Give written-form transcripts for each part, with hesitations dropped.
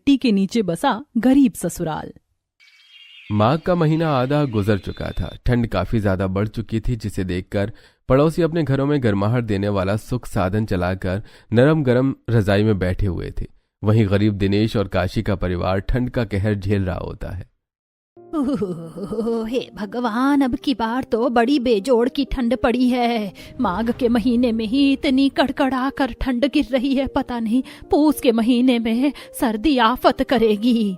मिट्टी के नीचे बसा गरीब ससुराल। माघ का महीना आधा गुजर चुका था। ठंड काफी ज्यादा बढ़ चुकी थी, जिसे देखकर पड़ोसी अपने घरों में गर्माहट देने वाला सुख साधन चलाकर नरम गरम रजाई में बैठे हुए थे। वहीं गरीब दिनेश और काशी का परिवार ठंड का कहर झेल रहा होता है। हे भगवान, अब की बार तो बड़ी बेजोड़ की ठंड पड़ी है। माघ के महीने में ही इतनी कड़कड़ा कर ठंड गिर रही है, पता नहीं पूस के महीने में सर्दी आफत करेगी।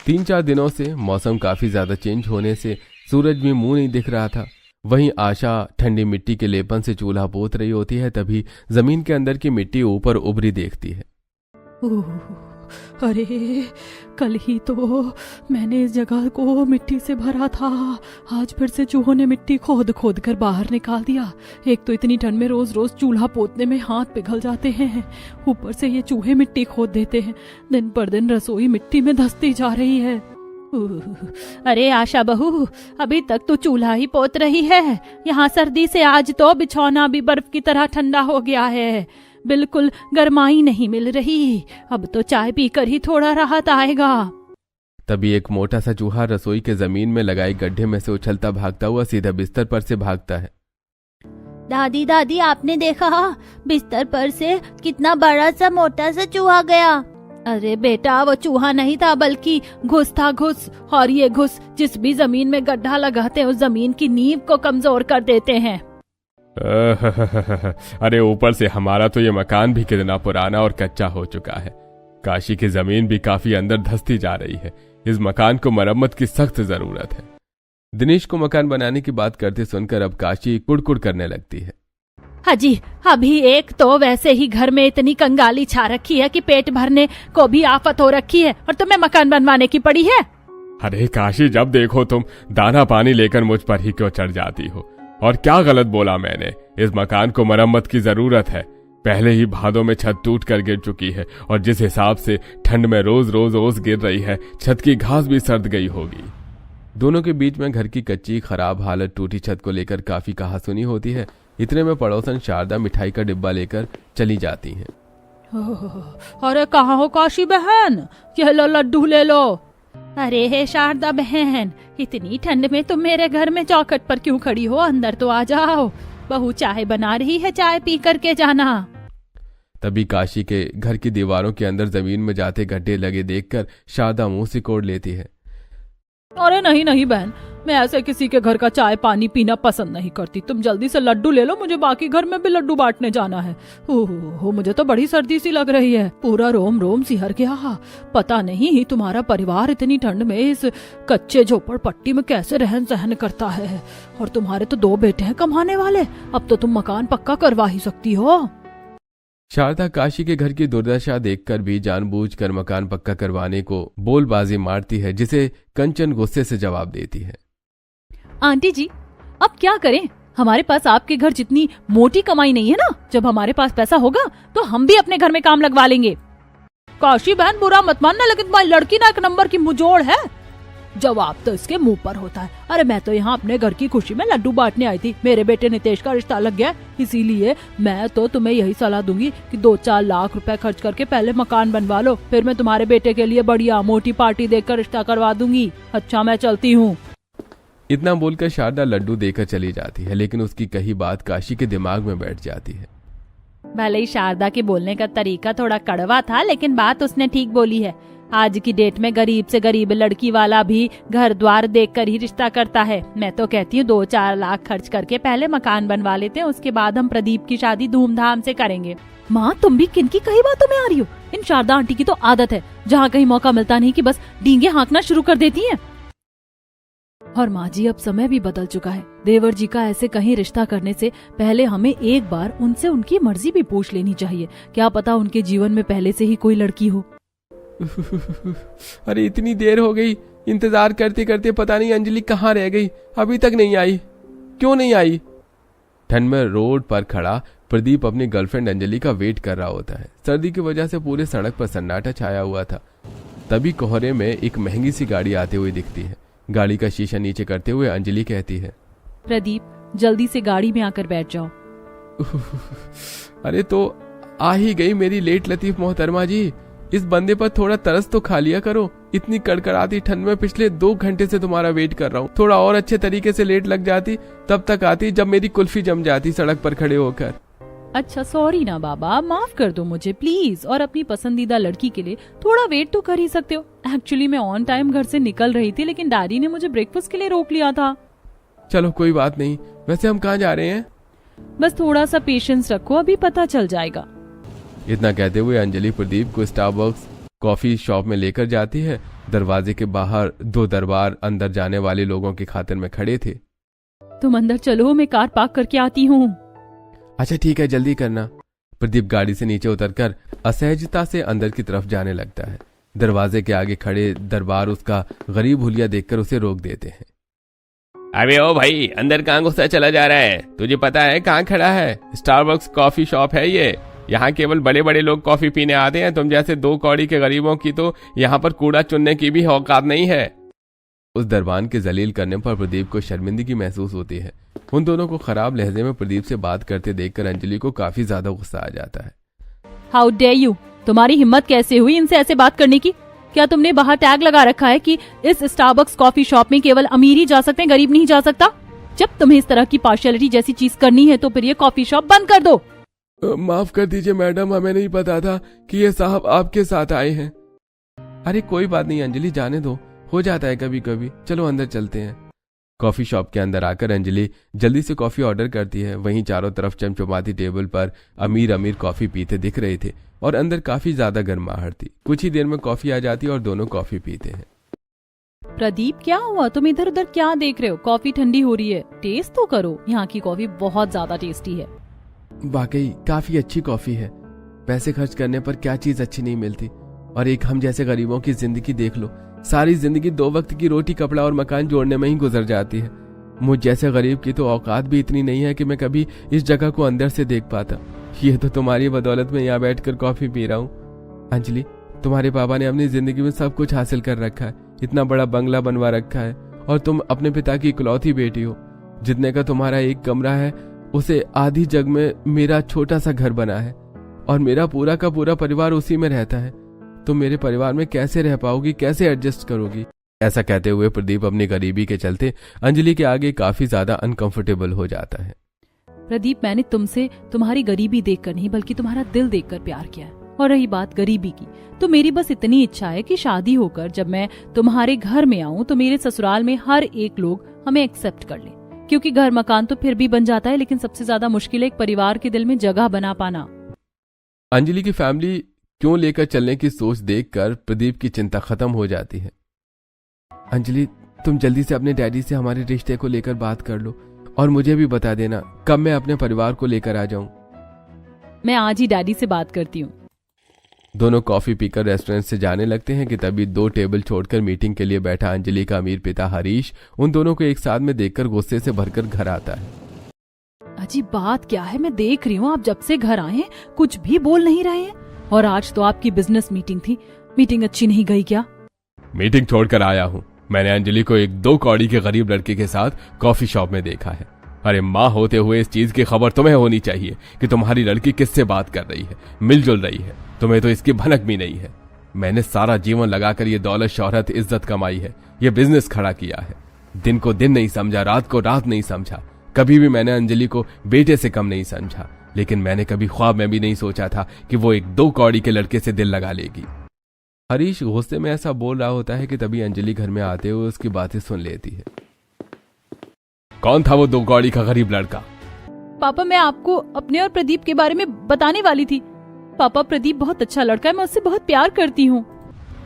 3-4 दिनों से मौसम काफी ज्यादा चेंज होने से सूरज भी मुंह नहीं दिख रहा था। वहीं आशा ठंडी मिट्टी के लेपन से चूल्हा पोत रही होती है, तभी जमीन के अंदर की मिट्टी ऊपर उभरी देखती है। अरे, कल ही तो मैंने इस जगह को मिट्टी से भरा था, आज फिर से चूहों ने मिट्टी खोद खोद कर बाहर निकाल दिया। एक तो इतनी ठंड में रोज रोज चूल्हा पोतने में हाथ पिघल जाते हैं, ऊपर से ये चूहे मिट्टी खोद देते हैं। दिन पर दिन रसोई मिट्टी में धंसती जा रही है। अरे आशा बहू, अभी तक तो चूल्हा ही पोत रही है। यहाँ सर्दी से आज तो बिछौना भी बर्फ की तरह ठंडा हो गया है, बिल्कुल गर्माई नहीं मिल रही। अब तो चाय पीकर ही थोड़ा राहत आएगा। तभी एक मोटा सा चूहा रसोई के जमीन में लगाई गड्ढे में से उछलता भागता हुआ सीधा बिस्तर पर से भागता है। दादी दादी, आपने देखा बिस्तर पर से कितना बड़ा सा मोटा सा चूहा गया। अरे बेटा, वो चूहा नहीं था बल्कि घुस था, घुस। और ये घुस जिस भी जमीन में गड्ढा लगाते हैं उस जमीन की नींव को कमजोर कर देते हैं। अरे ऊपर से हमारा तो ये मकान भी कितना पुराना और कच्चा हो चुका है। काशी की जमीन भी काफी अंदर धंसती जा रही है। इस मकान को मरम्मत की सख्त जरूरत है। दिनेश को मकान बनाने की बात करते सुनकर अब काशी कुड़कुड़ करने लगती है। हाजी, अभी एक तो वैसे ही घर में इतनी कंगाली छा रखी है कि पेट भरने को भी आफत हो रखी है, और तुम्हें मकान बनवाने की पड़ी है। अरे काशी, जब देखो तुम दाना पानी लेकर मुझ पर ही क्यों चढ़ जाती हो? और क्या गलत बोला मैंने? इस मकान को मरम्मत की जरूरत है। पहले ही भादों में छत टूट कर गिर चुकी है, और जिस हिसाब से ठंड में रोज रोज ओस गिर रही है, छत की घास भी सर्द गई होगी। दोनों के बीच में घर की कच्ची खराब हालत टूटी छत को लेकर काफी कहासुनी होती है। इतने में पड़ोसन शारदा मिठाई का डिब्बा लेकर चली जाती हैं। अरे कहाँ हो काशी बहन, यह लो लड्डू ले लो। अरे हे शारदा बहन, इतनी ठंड में तुम मेरे घर में चौखट पर क्यों खड़ी हो? अंदर तो आ जाओ, बहू चाय बना रही है, चाय पी करके जाना। तभी काशी के घर की दीवारों के अंदर जमीन में जाते गड्ढे लगे देखकर शारदा मुंह सिकोड़ लेती है। अरे नहीं नहीं बहन, मैं ऐसे किसी के घर का चाय पानी पीना पसंद नहीं करती। तुम जल्दी से लड्डू ले लो, मुझे बाकी घर में भी लड्डू बांटने जाना है। ओहो, मुझे तो बड़ी सर्दी सी लग रही है, पूरा रोम रोम सिहर गया। पता नहीं तुम्हारा परिवार इतनी ठंड में इस कच्चे झोपड़पट्टी में कैसे रहन सहन करता है। और तुम्हारे तो 2 बेटे हैं कमाने वाले, अब तो तुम मकान पक्का करवा ही सकती हो। शारदा काशी के घर की दुर्दशा देखकर भी जानबूझकर मकान पक्का करवाने को बोलबाजी मारती है, जिसे कंचन गुस्से से जवाब देती है। आंटी जी, अब क्या करें? हमारे पास आपके घर जितनी मोटी कमाई नहीं है ना। जब हमारे पास पैसा होगा तो हम भी अपने घर में काम लगवा लेंगे। काशी बहन, बुरा मत मानना, लेकिन तुम्हारी लड़की ना 1 नंबर की मुंहजोड़ है। जवाब तो इसके मुंह पर होता है। अरे मैं तो यहाँ अपने घर की खुशी में लड्डू बांटने आई थी। मेरे बेटे नितेश का रिश्ता लग गया, इसीलिए मैं तो तुम्हें यही सलाह दूंगी कि 2-4 लाख रुपए खर्च करके पहले मकान बनवा लो, फिर मैं तुम्हारे बेटे के लिए बढ़िया मोटी पार्टी देकर रिश्ता करवा दूंगी। अच्छा, मैं चलती हूँ। इतना बोलकर शारदा लड्डू देकर चली जाती है, लेकिन उसकी कही बात काशी के दिमाग में बैठ जाती है। भले ही शारदा के बोलने का तरीका थोड़ा कड़वा था, लेकिन बात उसने ठीक बोली है। आज की डेट में गरीब से गरीब लड़की वाला भी घर द्वार देखकर ही रिश्ता करता है। मैं तो कहती हूँ 2-4 लाख खर्च करके पहले मकान बनवा लेते हैं, उसके बाद हम प्रदीप की शादी धूमधाम से करेंगे। माँ, तुम भी किनकी कही बातों में आ रही हो? इन शारदा आंटी की तो आदत है, जहाँ कहीं मौका मिलता नहीं कि बस डींगे हाँकना शुरू कर देती है। और माँ जी, अब समय भी बदल चुका है। देवर जी का ऐसे कहीं रिश्ता करने से पहले हमें एक बार उनसे उनकी मर्जी भी पूछ लेनी चाहिए। क्या पता उनके जीवन में पहले से ही कोई लड़की हो। अरे इतनी देर हो गई, इंतजार करते करते पता नहीं अंजलि कहाँ रह गई, अभी तक नहीं आई। क्यों नहीं आई? ठंड में रोड पर खड़ा प्रदीप अपनी गर्लफ्रेंड अंजलि का वेट कर रहा होता है। सर्दी की वजह से पूरे सड़क पर सन्नाटा छाया हुआ था। तभी कोहरे में एक महंगी सी गाड़ी आते हुए दिखती है। गाड़ी का शीशा नीचे करते हुए अंजलि कहती है, प्रदीप, जल्दी से गाड़ी में आकर बैठ जाओ। अरे तो आ ही गई मेरी लेट लतीफ मोहतरमा जी। इस बंदे पर थोड़ा तरस तो खा लिया करो। इतनी कड़कड़ाती ठंड में पिछले 2 घंटे से तुम्हारा वेट कर रहा हूँ। थोड़ा और अच्छे तरीके से लेट लग जाती तब तक आती जब मेरी कुल्फी जम जाती सड़क पर खड़े होकर। अच्छा सॉरी ना बाबा, माफ कर दो मुझे प्लीज। और अपनी पसंदीदा लड़की के लिए थोड़ा वेट तो कर ही सकते हो। एक्चुअली मैं ऑन टाइम घर से निकल रही थी, लेकिन डैडी ने मुझे ब्रेकफास्ट के लिए रोक लिया था। चलो कोई बात नहीं। वैसे हम कहाँ जा रहे हैं? बस थोड़ा सा पेशेंस रखो, अभी पता चल जाएगा। इतना कहते हुए अंजलि प्रदीप को स्टारबक्स कॉफी शॉप में लेकर जाती है। दरवाजे के बाहर 2 दरबार अंदर जाने वाले लोगों की खातिर में खड़े थे। तुम अंदर चलो, मैं कार पार्क करके आती हूँ। अच्छा ठीक है, जल्दी करना। प्रदीप गाड़ी से नीचे उतरकर असहजता से अंदर की तरफ जाने लगता है। दरवाजे के आगे खड़े दरबार उसका गरीब हुलिया देखकर उसे रोक देते हैं। अबे ओ भाई, अंदर कहाँ गुस्सा चला जा रहा है? तुझे पता है कहाँ खड़ा है? स्टारबक्स कॉफी शॉप है ये। यहाँ केवल बड़े बड़े लोग कॉफी पीने आते हैं। तुम जैसे 2 कौड़ी के गरीबों की तो यहाँ पर कूड़ा चुनने की भी औकात नहीं है। उस दरबान के जलील करने पर प्रदीप को शर्मिंदगी महसूस होती है। उन दोनों को खराब लहजे में प्रदीप से बात करते देखकर अंजलि को काफी ज्यादा गुस्सा आ जाता है। हाउ डेयर यू, तुम्हारी हिम्मत कैसे हुई इनसे ऐसे बात करने की? क्या तुमने बाहर टैग लगा रखा है कि इस स्टारबक्स कॉफी शॉप में केवल अमीर ही जा सकते हैं, गरीब नहीं जा सकता? जब तुम्हें इस तरह की पार्शियलिटी जैसी चीज करनी है तो फिर ये कॉफी शॉप बंद कर दो। माफ कर दीजिए मैडम, हमें नहीं पता था कि ये साहब आपके साथ आए हैं। अरे कोई बात नहीं अंजलि, जाने दो, हो जाता है कभी कभी। चलो अंदर चलते हैं। कॉफी शॉप के अंदर आकर अंजलि जल्दी से कॉफी ऑर्डर करती है। वहीं चारों तरफ चमचमाती टेबल पर अमीर अमीर कॉफी पीते दिख रहे थे और अंदर काफी ज्यादा गर्माहट थी। कुछ ही देर में कॉफी आ जाती और दोनों कॉफी पीते हैं। प्रदीप क्या हुआ? तुम इधर उधर क्या देख रहे हो? कॉफी ठंडी हो रही है, टेस्ट तो करो। यहाँ की कॉफी बहुत ज्यादा टेस्टी है। वाकई काफी अच्छी कॉफी है। पैसे खर्च करने पर क्या चीज अच्छी नहीं मिलती। और एक हम जैसे गरीबों की जिंदगी देख लो, सारी जिंदगी 2 वक्त की रोटी कपड़ा और मकान जोड़ने में ही गुजर जाती है। मुझ जैसे गरीब की तो औकात भी इतनी नहीं है कि मैं कभी इस जगह को अंदर से देख पाता। ये तो तुम्हारी बदौलत में यहाँ बैठकर कॉफी पी रहा हूँ। अंजलि, तुम्हारे पापा ने अपनी जिंदगी में सब कुछ हासिल कर रखा है, इतना बड़ा बंगला बनवा रखा है, और तुम अपने पिता की इकलौती बेटी हो। जितने का तुम्हारा एक कमरा है उसे आधी जग में मेरा छोटा सा घर बना है, और मेरा पूरा का पूरा परिवार उसी में रहता है। तुम मेरे परिवार में कैसे रह पाओगी, कैसे एडजस्ट करोगी? ऐसा कहते हुए प्रदीप अपनी गरीबी के चलते अंजलि के आगे काफी ज्यादा अनकंफर्टेबल हो जाता है। प्रदीप, मैंने तुमसे तुम्हारी गरीबी देखकर नहीं बल्कि तुम्हारा दिल देखकर प्यार किया है। और रही बात गरीबी की, तो मेरी बस इतनी इच्छा है कि शादी होकर जब मैं तुम्हारे घर में आऊं तो मेरे ससुराल में हर एक लोग हमें एक्सेप्ट कर ले। क्योंकि घर मकान तो फिर भी बन जाता है, लेकिन सबसे ज्यादा मुश्किल है एक परिवार के दिल में जगह बना पाना। अंजलि की फैमिली क्यों लेकर चलने की सोच देखकर प्रदीप की चिंता खत्म हो जाती है। अंजलि, तुम जल्दी से अपने डैडी से हमारे रिश्ते को लेकर बात कर लो और मुझे भी बता देना कब मैं अपने परिवार को लेकर आ जाऊं। मैं आज ही डैडी से बात करती हूँ। दोनों कॉफी पीकर रेस्टोरेंट से जाने लगते हैं कि तभी 2 टेबल छोड़कर मीटिंग के लिए बैठा अंजलि का अमीर पिता हरीश उन दोनों को एक साथ में देखकर गुस्से से भरकर घर आता है। अजीब बात क्या है, मैं देख रही हूँ आप जब से घर आए हैं कुछ भी बोल नहीं रहे हैं। और आज तो आपकी बिजनेस मीटिंग थी, मीटिंग अच्छी नहीं गई क्या? मीटिंग छोड़कर आया हूँ। मैंने अंजलि को एक 2 कौड़ी के गरीब लड़के के साथ कॉफी शॉप में देखा है। अरे माँ होते हुए इस चीज की खबर तुम्हें होनी चाहिए कि तुम्हारी लड़की किससे बात कर रही है, मिलजुल रही है। तुम्हें तो इसकी भनक भी नहीं है। मैंने सारा जीवन लगाकर ये दौलत, शोहरत, इज्जत कमाई है, ये बिजनेस खड़ा किया है। दिन को दिन नहीं समझा, रात को रात नहीं समझा। कभी भी मैंने अंजलि को बेटे से कम नहीं समझा, लेकिन मैंने कभी ख्वाब में भी नहीं सोचा था कि वो एक 2 कौड़ी के लड़के से दिल लगा लेगी। हरीश गुस्से में ऐसा बोल रहा होता है कि तभी अंजलि घर में आते हुए उसकी बातें सुन लेती है। कौन था वो 2 कौड़ी का गरीब लड़का? पापा, मैं आपको अपने और प्रदीप के बारे में बताने वाली थी। पापा, प्रदीप बहुत अच्छा लड़का है, मैं उससे बहुत प्यार करती हूँ।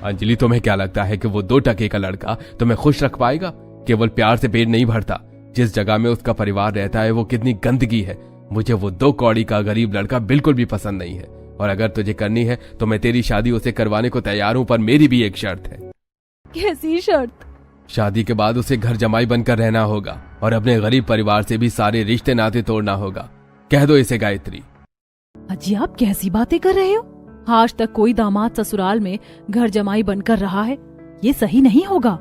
अंजलि, तुम्हें क्या लगता है कि वो 2 टके का लड़का तुम्हें खुश रख पाएगा? केवल प्यार से पेट नहीं भरता। जिस जगह में उसका परिवार रहता है वो कितनी गंदगी है। मुझे वो 2 कौड़ी का गरीब लड़का बिल्कुल भी पसंद नहीं है। और अगर तुझे करनी है तो मैं तेरी शादी उसे करवाने को तैयार हूँ, पर मेरी भी एक शर्त है। कैसी शर्त? शादी के बाद उसे घर जमाई बनकर रहना होगा और अपने गरीब परिवार से भी सारे रिश्ते नाते तोड़ना होगा। कह दो इसे गायत्री। अजी, आप कैसी बातें कर रहे हो? आज तक कोई दामाद ससुराल में घर जमाई बनकर रहा है, ये सही नहीं होगा।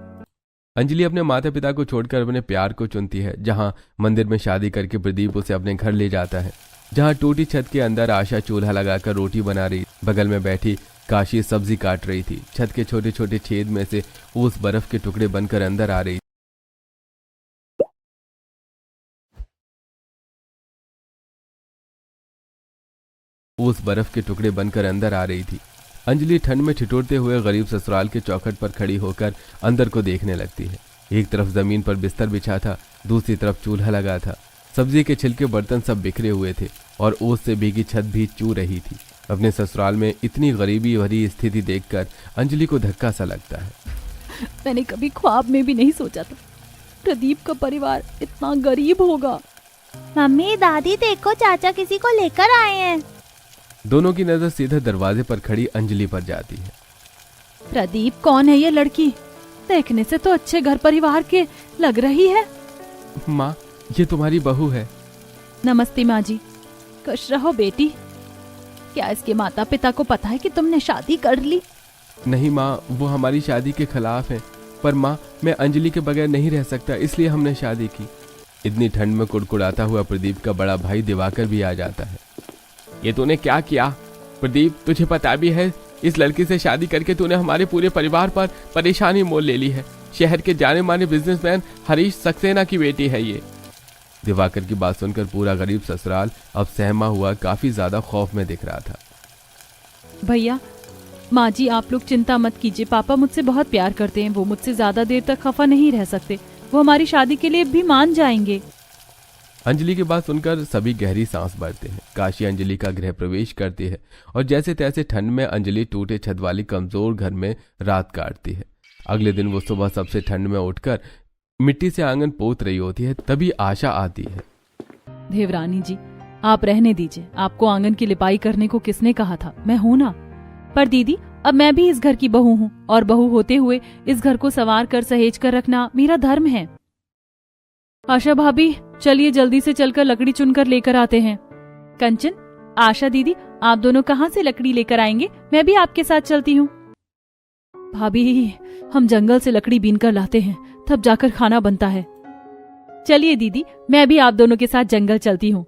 अंजलि अपने माता पिता को छोड़कर अपने प्यार को चुनती है। जहां मंदिर में शादी करके प्रदीप उसे अपने घर ले जाता है, जहां टूटी छत के अंदर आशा चूल्हा लगाकर रोटी बना रही बगल में बैठी काशी सब्जी काट रही थी। छत के छोटे छोटे छेद में से ओस बर्फ के टुकड़े बनकर अंदर आ रही थी। अंजलि ठंड में ठिठुरते हुए गरीब ससुराल के चौखट पर खड़ी होकर अंदर को देखने लगती है। एक तरफ जमीन पर बिस्तर बिछा था, दूसरी तरफ चूल्हा लगा था। सब्जी के छिलके बर्तन सब बिखरे हुए थे और ओस से भीगी छत भी चू रही थी। अपने ससुराल में इतनी गरीबी भरी स्थिति देखकर अंजलि को धक्का सा लगता है। मैंने कभी ख्वाब में भी नहीं सोचा था प्रदीप का परिवार इतना गरीब होगा। मम्मी दादी देखो, चाचा किसी को लेकर आए हैं। दोनों की नजर सीधे दरवाजे पर खड़ी अंजलि पर जाती है। प्रदीप कौन है ये लड़की? देखने से तो अच्छे घर परिवार के लग रही है। माँ, ये तुम्हारी बहू है। नमस्ते माँ जी। खुश रहो बेटी। क्या इसके माता पिता को पता है कि तुमने शादी कर ली? नहीं माँ, वो हमारी शादी के खिलाफ है। पर माँ, मैं अंजलि के बगैर नहीं रह सकता, इसलिए हमने शादी की। इतनी ठंड में कुड़कुड़ाता हुआ प्रदीप का बड़ा भाई दिवाकर भी आ जाता है। ये तूने क्या किया प्रदीप? तुझे पता भी है इस लड़की से शादी करके तूने हमारे पूरे परिवार पर परेशानी मोल ले ली है। शहर के जाने माने बिजनेसमैन हरीश सक्सेना की बेटी है ये। दिवाकर की बात सुनकर पूरा गरीब ससुराल अब सहमा हुआ काफी ज्यादा खौफ में दिख रहा था। भैया, माँ जी, आप लोग चिंता मत कीजिए। पापा मुझसे बहुत प्यार करते हैं। वो मुझसे ज्यादा देर तक खफा नहीं रह सकते। वो हमारी शादी के लिए भी मान जाएंगे। अंजलि की बात सुनकर सभी गहरी सांस भरते हैं। काशी अंजलि का गृह प्रवेश करती है और जैसे तैसे ठंड में अंजलि टूटे छत वाली कमजोर घर में रात काटती है। अगले दिन वो सुबह सबसे ठंड में उठकर मिट्टी से आंगन पोत रही होती है। तभी आशा आती है। देवरानी जी, आप रहने दीजिए। आपको आंगन की लिपाई करने को किसने कहा था? मैं हूं ना। पर दीदी, अब मैं भी इस घर की बहू हूँ और बहू होते हुए इस घर को संवार कर सहेज कर रखना मेरा धर्म है। आशा भाभी, चलिए जल्दी से चलकर लकड़ी चुनकर लेकर आते हैं। कंचन, आशा दीदी, आप दोनों कहाँ से लकड़ी लेकर आएंगे? मैं भी आपके साथ चलती हूँ। भाभी, हम जंगल से लकड़ी बीन कर लाते हैं, तब जाकर खाना बनता है। चलिए दीदी, मैं भी आप दोनों के साथ जंगल चलती हूँ।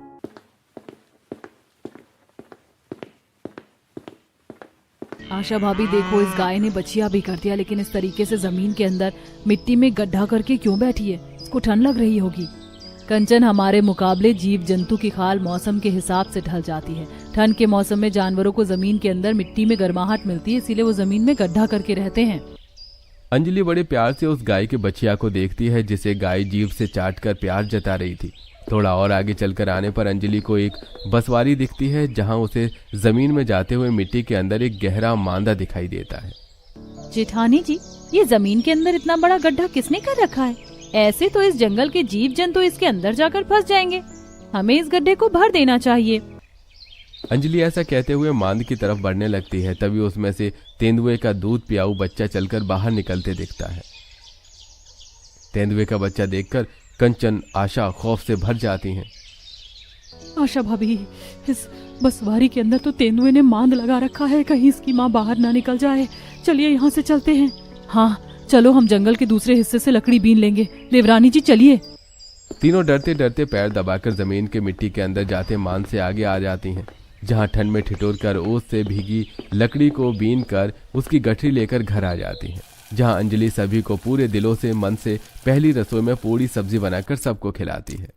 आशा भाभी देखो, इस गाय ने बछिया भी कर दिया, लेकिन इस तरीके से जमीन के अंदर मिट्टी में गड्ढा करके क्यों बैठी है? इसको ठंड लग रही होगी। कंचन, हमारे मुकाबले जीव जंतु की खाल मौसम के हिसाब से ढल जाती है। ठंड के मौसम में जानवरों को जमीन के अंदर मिट्टी में गर्माहट मिलती है, इसीलिए वो जमीन में गड्ढा करके रहते हैं। अंजलि बड़े प्यार से उस गाय के बछिया को देखती है जिसे गाय जीभ से चाटकर प्यार जता रही थी। थोड़ा और आगे चलकर आने पर अंजलि को एक बसवारी दिखती है, जहां उसे जमीन में जाते हुए मिट्टी के अंदर एक गहरा मांदा दिखाई देता है। जेठानी जी, ये जमीन के अंदर इतना बड़ा गड्ढा किसने कर रखा है? ऐसे तो इस जंगल के जीव जंतु इसके अंदर जाकर फंस जाएंगे। हमें इस गड्ढे को भर देना चाहिए। अंजलि ऐसा कहते हुए मांद की तरफ बढ़ने लगती है। तभी उसमें से तेंदुए का दूध पियाऊ बच्चा चलकर बाहर निकलते दिखता है। तेंदुए का बच्चा देखकर कंचन, आशा खौफ से भर जाती हैं। आशा भाभी, इस बसवारी के अंदर तो तेंदुए ने मांद लगा रखा है, कहीं इसकी माँ बाहर ना निकल जाए। चलिए यहाँ से चलते हैं। हाँ चलो, हम जंगल के दूसरे हिस्से से लकड़ी बीन लेंगे। देवरानी जी चलिए। तीनों डरते डरते पैर दबाकर जमीन के मिट्टी के अंदर जाते मांद से आगे आ जाती हैं, जहां ठंड में ठिठुर कर ओस से भीगी लकड़ी को बीन कर उसकी गठरी लेकर घर आ जाती हैं, जहां अंजलि सभी को पूरे दिलों से मन से पहली रसोई में पूरी सब्जी बनाकर सबको खिलाती है।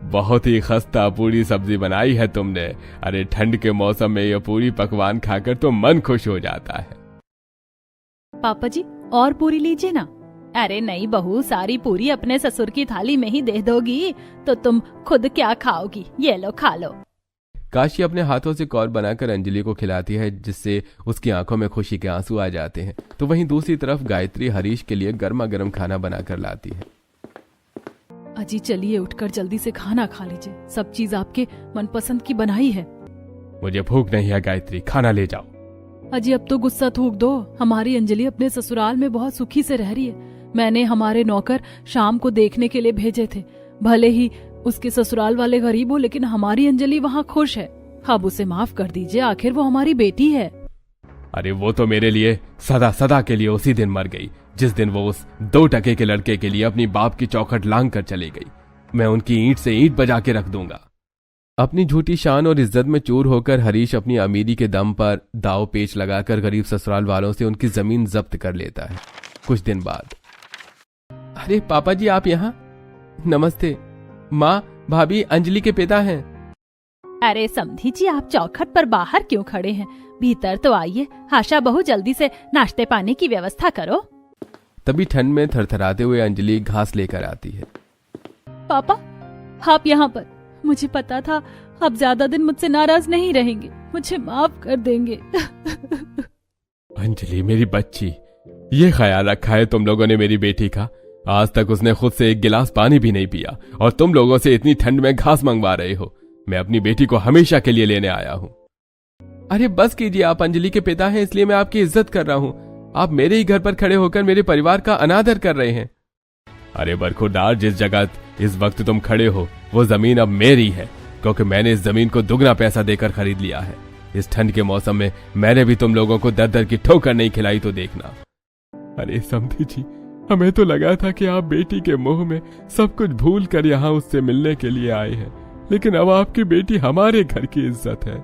बहुत ही खस्ता पूरी सब्जी बनाई है तुमने। अरे ठंड के मौसम में ये पूरी पकवान खाकर तो मन खुश हो जाता है। पापा जी, और पूरी लीजिए ना। अरे नहीं बहू, सारी पूरी अपने ससुर की थाली में ही दे दोगी तो तुम खुद क्या खाओगी? ये लो, खा लो। काशी अपने हाथों से कौर बनाकर अंजलि को खिलाती है, जिससे उसकी आंखों में खुशी के आंसू आ जाते हैं। तो वहीं दूसरी तरफ गायत्री हरीश के लिए गर्मा गर्म खाना बनाकर लाती है। अजी चलिए, उठकर जल्दी से खाना खा लीजिए। सब चीज आपके मनपसंद की बनाई है। मुझे भूख नहीं है गायत्री, खाना ले जाओ। अजी अब तो गुस्सा थूक दो। हमारी अंजलि अपने ससुराल में बहुत सुखी से रह रही है। मैंने हमारे नौकर शाम को देखने के लिए भेजे थे। भले ही उसके ससुराल वाले गरीब हो, लेकिन हमारी अंजलि वहाँ खुश है। अब उसे माफ कर दीजिए, आखिर वो हमारी बेटी है। अरे वो तो मेरे लिए सदा सदा के लिए उसी दिन मर गई जिस दिन वो उस 2 टके के लड़के के लिए अपनी बाप की चौखट लांग कर चली गई। मैं उनकी ईंट से ईंट बजा के रख दूंगा। अपनी झूठी शान और इज्जत में चूर होकर हरीश अपनी अमीरी के दम पर दाव पेच लगाकर गरीब ससुराल वालों से उनकी जमीन जब्त कर लेता है। कुछ दिन बाद, अरे पापा जी आप यहाँ? नमस्ते। माँ, भाभी अंजलि के पिता हैं। अरे समधी जी, आप चौखट पर बाहर क्यों खड़े हैं? भीतर तो आइए। आशा बहू जल्दी से नाश्ते पानी की व्यवस्था करो। तभी ठंड में थरथराते हुए अंजलि घास लेकर आती है। पापा, आप यहाँ पर? मुझे पता था आप ज्यादा दिन मुझसे नाराज नहीं रहेंगे, मुझे माफ कर देंगे। अंजलि मेरी बच्ची, ये ख्याल रखा है तुम लोगों ने मेरी बेटी का? आज तक उसने खुद से एक गिलास पानी भी नहीं पिया और तुम लोगों से इतनी ठंड में घास मंगवा रहे हो। मैं अपनी बेटी को हमेशा के लिए लेने आया हूँ। अरे बस कीजिए, आप अंजलि के पिता हैं इसलिए मैं आपकी इज्जत कर रहा हूँ। आप मेरे ही घर पर खड़े होकर मेरे परिवार का अनादर कर रहे हैं। अरे बरखुरदार, जिस जगह इस वक्त तुम खड़े हो वो जमीन अब मेरी है, क्योंकि मैंने इस जमीन को दुगना पैसा देकर खरीद लिया है। इस ठंड के मौसम में मैंने भी तुम लोगों को दर दर की ठोकर नहीं खिलाई तो देखना। अरे समधी जी, हमें तो लगा था कि आप बेटी के मुंह में सब कुछ भूल कर यहाँ उससे मिलने के लिए आए हैं, लेकिन अब आपकी बेटी हमारे घर की इज्जत है।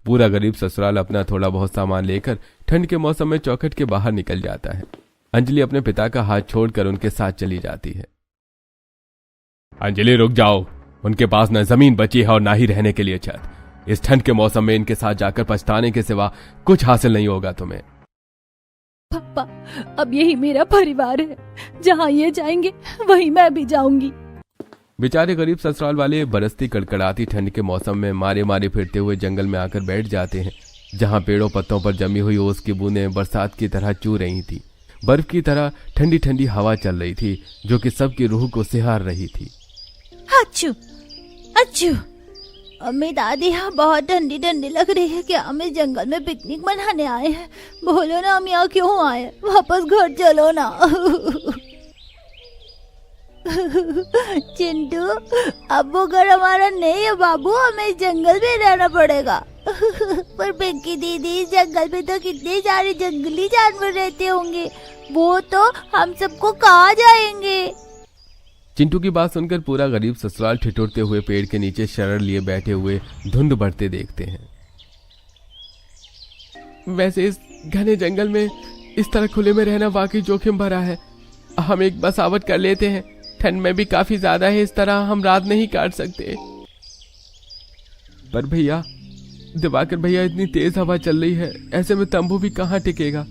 पूरा गरीब ससुराल अपना थोड़ा बहुत सामान लेकर ठंड के मौसम में चौखट के बाहर निकल जाता है। अंजलि अपने पिता का हाथ छोड़कर उनके साथ चली जाती है। अंजलि रुक जाओ, उनके पास न जमीन बची है और ना ही रहने के लिए छत। इस ठंड के मौसम में इनके साथ जाकर पछताने के सिवा कुछ हासिल नहीं होगा तुम्हें। पापा, अब यही मेरा परिवार है, जहाँ ये जाएंगे वहीं मैं भी जाऊंगी। बेचारे गरीब ससुराल वाले बरसती कड़कड़ाती ठंड के मौसम में मारे मारे फिरते हुए जंगल में आकर बैठ जाते हैं, जहाँ पेड़ों पत्तों पर जमी हुई ओस की बूंदें बरसात की तरह चू रही थी। बर्फ की तरह ठंडी ठंडी हवा चल रही थी जो कि सबकी रूह को सिहार रही थी। अच्छू अच्छू, अम्मी दादी यहाँ बहुत ठंडी ठंडी लग रही है। क्या हम इस जंगल में पिकनिक मनाने आए हैं? बोलो ना, हम यहाँ क्यों आए? वापस घर चलो ना। चिंटू, अब वो घर हमारा नहीं है बाबू, हमें इस जंगल में रहना पड़ेगा। पर पिंकी दीदी, इस जंगल में तो कितने सारे जंगली जानवर रहते होंगे, वो तो हम सबको कहाँ जाएंगे? चिंटू की बात सुनकर पूरा गरीब ससुराल ठिठुरते हुए पेड़ के नीचे शरण लिए बैठे हुए धुंध बढ़ते देखते हैं। वैसे इस घने जंगल में इस तरह खुले में रहना वाकई जोखिम भरा है। हम एक बसावट कर लेते हैं, ठंड में भी काफी ज्यादा है, इस तरह हम रात नहीं काट सकते। पर भैया, दिवाकर भैया, इतनी तेज हवा चल रही है, ऐसे में तंबू भी कहाँ टिकेगा?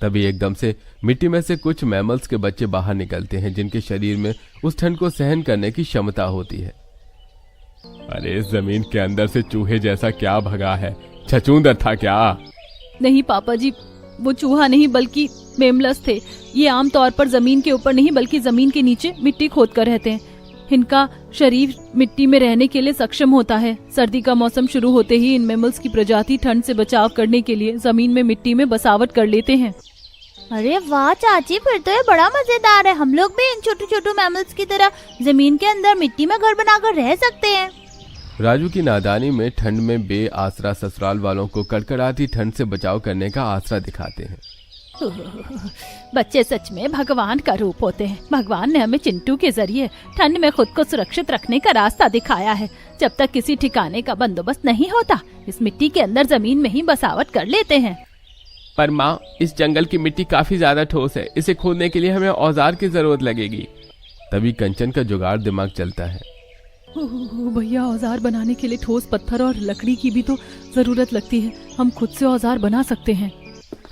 तभी एकदम से मिट्टी में से कुछ मैमल्स के बच्चे बाहर निकलते हैं, जिनके शरीर में उस ठंड को सहन करने की क्षमता होती है। अरे इस जमीन के अंदर से चूहे जैसा क्या भगा है? छछूंदर था क्या? नहीं पापा जी, वो चूहा नहीं बल्कि मेमलस थे। ये आम तौर पर जमीन के ऊपर नहीं बल्कि जमीन के नीचे मिट्टी खोद कर रहते हैं। इनका शरीर मिट्टी में रहने के लिए सक्षम होता है। सर्दी का मौसम शुरू होते ही इन मैमल्स की प्रजाति ठंड से बचाव करने के लिए जमीन में मिट्टी में बसावट कर लेते हैं। अरे वाह चाची, फिर तो ये बड़ा मजेदार है। हम लोग भी इन छोटे छोटे मैमल्स की तरह जमीन के अंदर मिट्टी में घर बनाकर रह सकते हैं। राजू की नादानी में ठंड में बेआसरा ससुराल वालों को कड़कड़ाती ठंड से बचाव करने का आसरा दिखाते हैं। बच्चे सच में भगवान का रूप होते हैं। भगवान ने हमें चिंटू के जरिए ठंड में खुद को सुरक्षित रखने का रास्ता दिखाया है। जब तक किसी ठिकाने का बंदोबस्त नहीं होता, इस मिट्टी के अंदर जमीन में ही बसावट कर लेते हैं। पर माँ, इस जंगल की मिट्टी काफी ज्यादा ठोस है, इसे खोदने के लिए हमें औजार की जरूरत लगेगी। तभी कंचन का जुगाड़ दिमाग चलता है। भैया, औजार बनाने के लिए ठोस पत्थर और लकड़ी की भी तो जरूरत लगती है। हम खुद से औजार बना सकते हैं।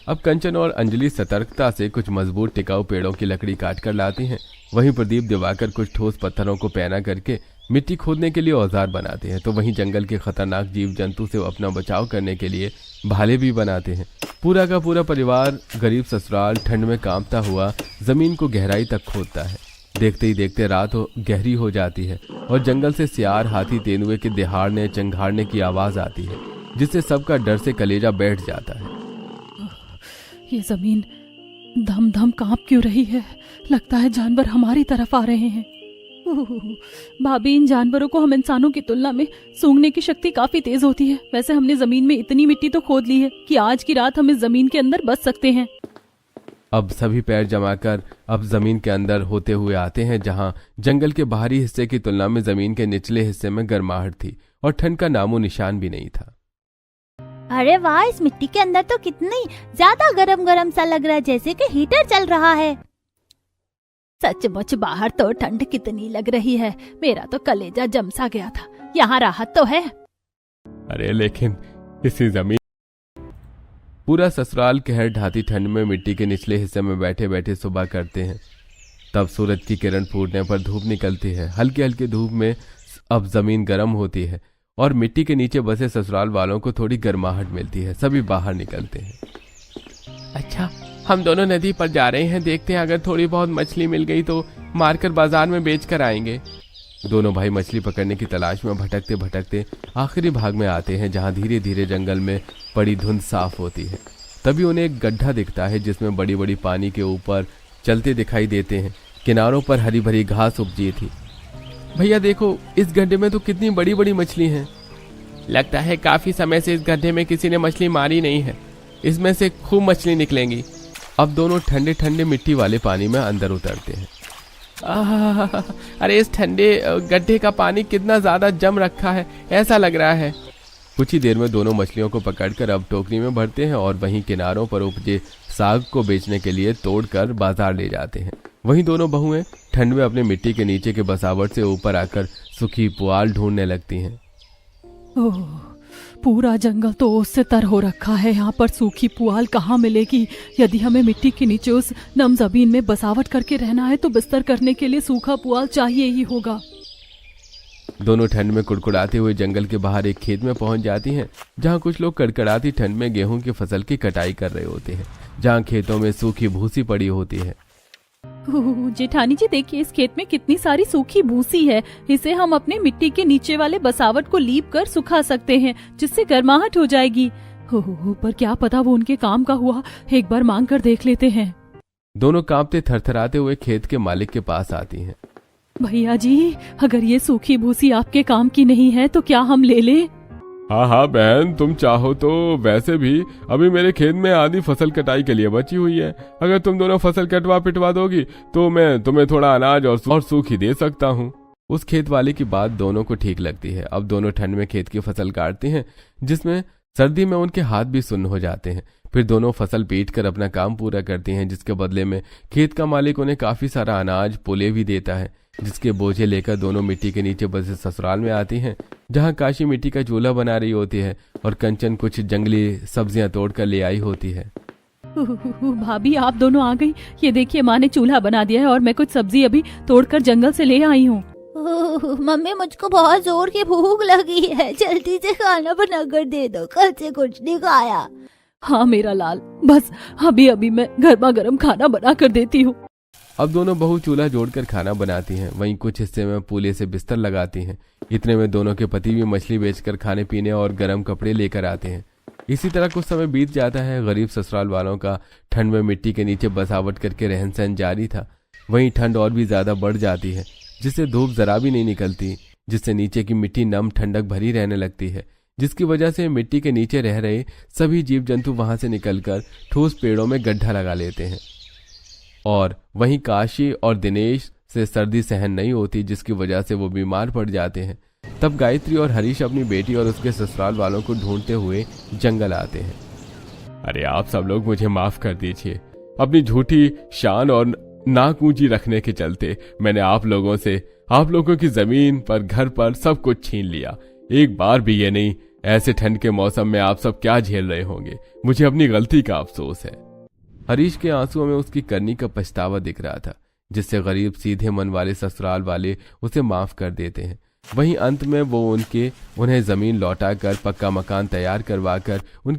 अब कंचन और अंजलि सतर्कता से कुछ मजबूत टिकाऊ पेड़ों की लकड़ी काट कर लाती हैं। वहीं प्रदीप दिवाकर कुछ ठोस पत्थरों को पैना करके मिट्टी खोदने के लिए औजार बनाते हैं। तो वहीं जंगल के खतरनाक जीव जंतु से अपना बचाव करने के लिए भाले भी बनाते हैं। पूरा का पूरा परिवार गरीब ससुराल ठंड में कांपता हुआ जमीन को गहराई तक खोदता है। देखते ही देखते रात गहरी हो जाती है और जंगल से सियार, हाथी, तेंदुए के दहाड़ने चंघाड़ने की आवाज आती है, जिससे सबका डर से कलेजा बैठ जाता है। ये जमीन धम धम कांप क्यों रही है? लगता है जानवर हमारी तरफ आ रहे हैं। भाभी, इन जानवरों को हम इंसानों की तुलना में सूंघने की शक्ति काफी तेज होती है। वैसे हमने जमीन में इतनी मिट्टी तो खोद ली है कि आज की रात हम इस जमीन के अंदर बस सकते हैं। अब सभी पैर जमाकर अब जमीन के अंदर होते हुए आते हैं, जहां जंगल के बाहरी हिस्से की तुलना में जमीन के निचले हिस्से में गर्माहट थी और ठंड का नामो निशान भी नहीं था। अरे वाह, इस मिट्टी के अंदर तो कितनी ज्यादा गरम गरम सा लग रहा है, जैसे कि हीटर चल रहा है। सचमुच बाहर तो ठंड कितनी लग रही है, मेरा तो कलेजा जम सा गया था। यहाँ राहत तो है। अरे लेकिन इसी जमीन। पूरा ससुराल कहर ढाती ठंड में मिट्टी के निचले हिस्से में बैठे बैठे सुबह करते हैं। तब सूरज की किरण फूटने पर धूप निकलती है। हल्की हल्की धूप में अब जमीन गर्म होती है और मिट्टी के नीचे बसे ससुराल वालों को थोड़ी गर्माहट मिलती है। सभी बाहर निकलते हैं। अच्छा, हम दोनों नदी पर जा रहे हैं, देखते हैं अगर थोड़ी बहुत मछली मिल गई तो मारकर बाजार में बेच कर आएंगे। दोनों भाई मछली पकड़ने की तलाश में भटकते भटकते आखिरी भाग में आते हैं, जहां धीरे धीरे जंगल में पड़ी धुंध साफ होती है। तभी उन्हें एक गड्ढा दिखता है जिसमें बड़ी बड़ी पानी के ऊपर चलते दिखाई देते हैं। किनारों पर हरी भरी घास उपजी थी। भैया देखो, इस गड्ढे में तो कितनी बड़ी बड़ी मछली हैं। लगता है काफी समय से इस गड्ढे में किसी ने मछली मारी नहीं है, इसमें से खूब मछली निकलेंगी। अब दोनों ठंडे ठंडे मिट्टी वाले पानी में अंदर उतरते हैं। अरे इस ठंडे गड्ढे का पानी कितना ज्यादा जम रखा है, ऐसा लग रहा है। कुछ ही देर में दोनों मछलियों को पकड़कर अब टोकरी में भरते हैं और वहीं किनारों पर उपजे साग को बेचने के लिए तोड़कर बाजार ले जाते हैं। वहीं दोनों बहुएं ठंड में अपने मिट्टी के नीचे के बसावट से ऊपर आकर सूखी पुआल ढूंढने लगती हैं। ओह, पूरा जंगल तो ओस से तर हो रखा है, यहाँ पर सूखी पुआल कहाँ मिलेगी? यदि हमें मिट्टी के नीचे उस नम जमीन में बसावट करके रहना है तो बिस्तर करने के लिए सूखा पुआल चाहिए ही होगा। दोनों ठंड में कुड़कुड़ाते हुए जंगल के बाहर एक खेत में पहुंच जाती हैं, जहां कुछ लोग कड़कड़ाती ठंड में गेहूं की फसल की कटाई कर रहे होते हैं, जहां खेतों में सूखी भूसी पड़ी होती है। जेठानी जी देखिए, इस खेत में कितनी सारी सूखी भूसी है। इसे हम अपने मिट्टी के नीचे वाले बसावट को लीप कर सुखा सकते हैं, जिससे गर्माहट हो जाएगी। पर क्या पता वो उनके काम का हुआ, एक बार मांग कर देख लेते हैं। दोनों कांपते थरथराते हुए खेत के मालिक के पास आती हैं। भैया जी, अगर ये सूखी भूसी आपके काम की नहीं है तो क्या हम ले लें? हाँ हाँ बहन, तुम चाहो तो वैसे भी अभी मेरे खेत में आधी फसल कटाई के लिए बची हुई है। अगर तुम दोनों फसल कटवा पिटवा दोगी तो मैं तुम्हें थोड़ा अनाज और सूखी दे सकता हूँ। उस खेत वाले की बात दोनों को ठीक लगती है। अब दोनों ठंड में खेत की फसल काटते हैं, जिसमें सर्दी में उनके हाथ भी सुन्न हो जाते हैं। फिर दोनों फसल पीट कर अपना काम पूरा करती हैं, जिसके बदले में खेत का मालिक उन्हें काफी सारा अनाज पुले भी देता है, जिसके बोझे लेकर दोनों मिट्टी के नीचे बसे ससुराल में आती हैं, जहां काशी मिट्टी का चूल्हा बना रही होती है और कंचन कुछ जंगली सब्जियां तोड़कर ले आई होती है। भाभी, आप दोनों आ गई। ये देखिए, माँ ने चूल्हा बना दिया है और मैं कुछ सब्जी अभी तोड़कर जंगल से ले आई हूँ। मम्मी, मुझको बहुत जोर की भूख लगी है, जल्दी से खाना बनाकर दे दो, कल से कुछ नहीं खाया। हाँ मेरा लाल, बस अभी अभी मैं गर्मा गर्म खाना बना कर देती हूँ। अब दोनों बहू चूल्हा जोड़कर खाना बनाती हैं, वहीं कुछ हिस्से में पूले से बिस्तर लगाती हैं। इतने में दोनों के पति भी मछली बेचकर खाने पीने और गर्म कपड़े लेकर आते हैं। इसी तरह कुछ समय बीत जाता है। गरीब ससुराल वालों का ठंड में मिट्टी के नीचे बसावट करके रहन सहन जारी था। वहीं ठंड और भी ज्यादा बढ़ जाती है, जिससे धूप जरा भी नहीं निकलती, जिससे नीचे की मिट्टी नम ठंडक भरी रहने लगती है, जिसकी वजह से मिट्टी के नीचे रह रहे सभी जीव जंतु वहां से निकलकर ठोस पेड़ों में गड्ढा लगा लेते हैं। और वहीं काशी और दिनेश से सर्दी सहन नहीं होती, जिसकी वजह से वो बीमार पड़ जाते हैं। तब गायत्री और हरीश अपनी बेटी और उसके ससुराल वालों को ढूंढते हुए जंगल आते हैं। अरे आप सब लोग मुझे माफ कर दीजिए। अपनी झूठी शान और नाक ऊंची रखने के चलते मैंने आप लोगों की जमीन पर, घर पर सब कुछ छीन लिया। एक बार भी ये नहीं, ऐसे ठंड के मौसम में आप सब क्या झेल रहे होंगे। मुझे अपनी गलती का अफसोस है। हरीश के आंसुओं में उसकी करनी का पछतावा दिख रहा था, जिससे गरीब सीधे मन वाले ससुराल वाले उसे माफ कर देते हैं। वहीं अंत में वो उन्हें जमीन लौटाकर पक्का मकान तैयार करवाकर उनकी